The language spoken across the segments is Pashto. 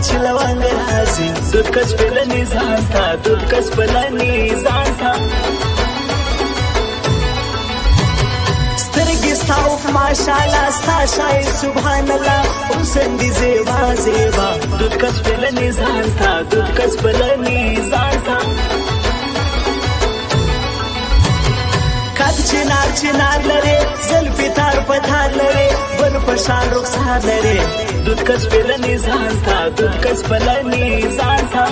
چې لونګ راځي دود کس پلنې ځان ته دود کس پلنې ځان ته سترګې ستا اوف ماشاءالله ستا شاید سبحان الله حسن دې زیبا زیبا دود کس پلنې ځان ته دود کس پلنې ځان ته چنار چنار لري زلفي تار پتار لري بل پشان رخسار لري دود کس پلنې ځان ته دود کس پلنې ځان ته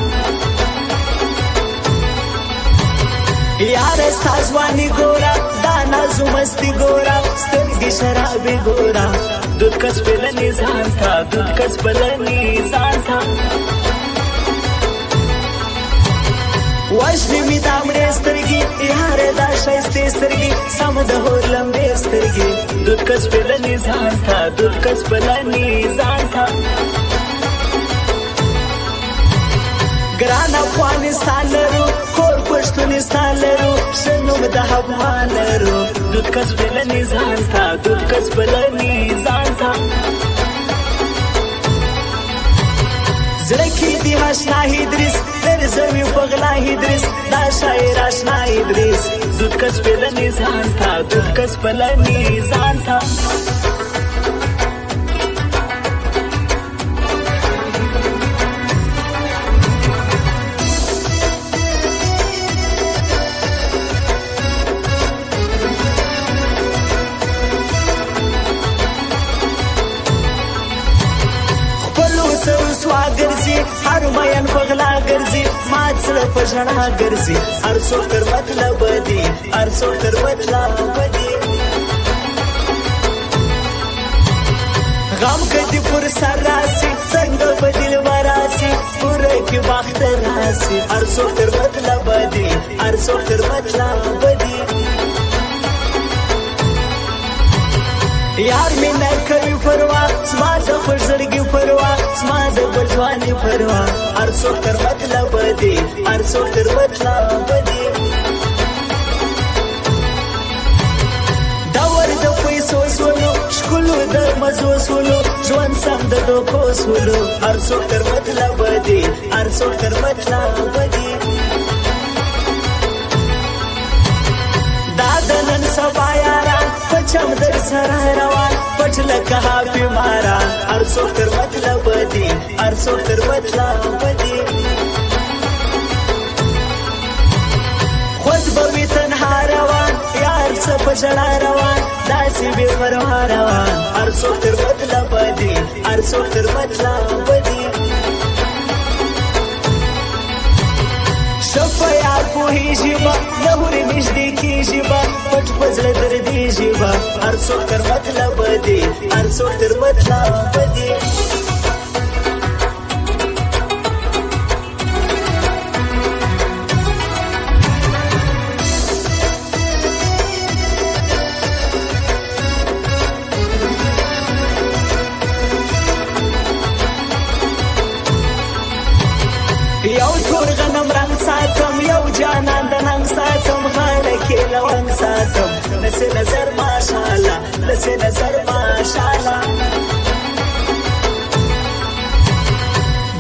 یار ستا ځواني ګوره دا نازو مستي ګوره سترګې شرابې ګوره دود کس پلنې ځان ته دود کس پلنې ځان ته واشنی می دامړې سترګې یار دا ښایستې سترګې سم د هور لمبې سترګې دود کس پلنې ځان ته دود کس پلنې ځان ته ګران افغانستان لرو کور پښتونستان لرو ښه نوم د افغان لرو دود کس پلنې ځان ته دود کس پلنې ځان ته زړه کې دې آشنا ادریس درځوي په غلا ادریس دا شاعر آشنا ادریس دود کس پلنې ځان ته دود کس پلنې ځان ته هر مین په غلا ګرځي ما زړه په ژړا ګرځي هر څوک تر مطلب دی هر څوک تر مطلب دی غم کدي پر سر راسي څنګه په دل وراسي پوره کې وخت راسي هر څوک تر مطلب دی هر څوک تر مطلب دی یار می نه کوي پروا زما د خوشرګي پروا زما د بلواني پروا هر څوک تر مطلب دی هر څوک تر مطلب دی دا ور د پیسو سولو شکلو د مزو سولو ژوند سم د دوکو سولو هر څوک تر مطلب دی هر څوک تر مطلب دی دا د نن سبا یاران پچم در سره روان پټ لکه هاپی مارا هر څوک تر مطلب دی هر څوک تر مطلب دی خود به وي تنها روان یار څه په ژړا روان داسې بې پروا روان هر څوک تر مطلب دی هر څوک تر مطلب دی شپه یار پوهېږي به لهورې نږدې کېږي به پټ په زړه دردېږي به هر څوک تر مطلب دی هر څوک تر مطلب دی یو تور غنم رنگ ساتم یو جانان د ننګ ساتم غاړه کې لونګ ساتم نسې نظر ماشاءالله نسې نظر ماشاءالله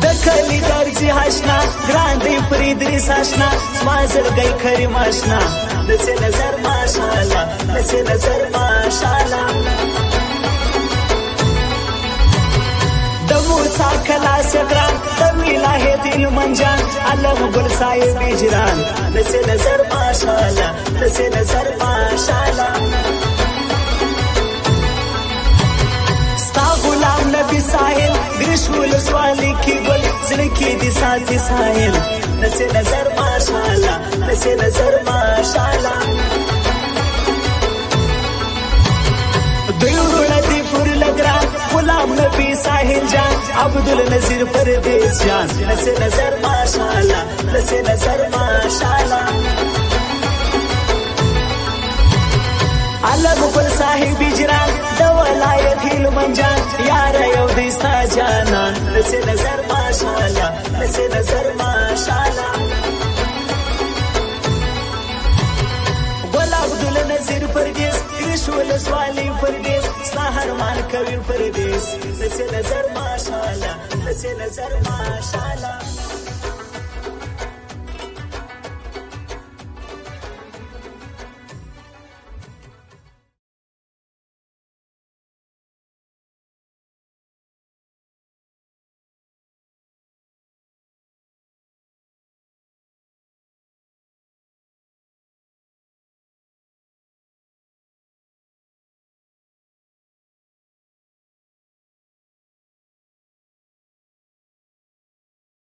د کلی درځي آشنا ګران دی پرې درېس آشنا زما زړګی کریم آشنا نسې نظر ماشاءالله نسې نظر ماشاءالله موسا کلا سگران دمی لاہت علمنجان علم گل صاحب اجران نسے نظر ماشاءاللہ نسے نظر ماشاءاللہ ستا غلام نبی ساحل گرشول سوالی کی گل زنکی دی ساتی ساحل نسے نظر ماشاءاللہ نسے نظر ماشاءاللہ دیورنا دی پر لگران غلام نبی ساحل جان عبدالنظیر پردیس جان نسے نظر ماشاءاللہ نسے نظر ماشاءاللہ علم گل صاحب اجران د ولایت هلمند جان یار یو دیستا جانان نسے نظر ماشاءاللہ نسے نظر ماشاءاللہ غلام عبدالنظیر پردیس کرشول سوالی پردیس ارمان کوي پردیس نسې نظر ماشاءالله نسې نظر ماشاءالله